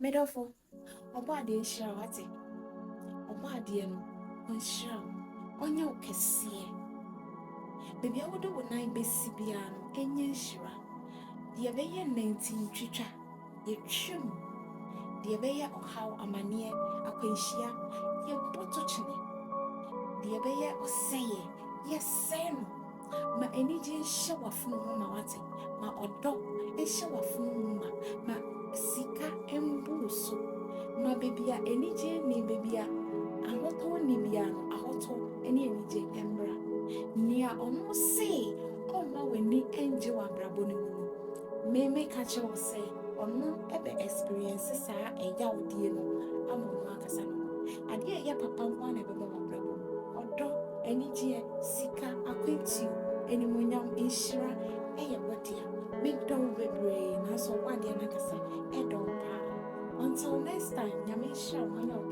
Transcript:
Medofo, Obadi and Shawati, Obadian, on Shaw, on your cassia. Baby, I would do what 9 Bessibian, and Yenshira. The Abeya 19 Chicha, ye trim. The Abeya or how a mania, a quenchia, ye botochine. The Abeya or say, yes, sen. Ma energy shower from Mawati, ma odo, a shower from ma sika embuso. Ma baby, energy ni babya, a hoto ni biano, a hoto, any energy embra. Nia almost say, oh, ma we ni enjoy a braboni. Me catch or say, or no ever experiences are a yaw dear. I'm on Marcasano. And yet, ya papa one ever brabo. Odo, energy, sika, acquaint you. Any munyam inshira, what dear. Make don't be brain, as or one dear Nakasa, Edo pa. Until next time, Yamisha, one of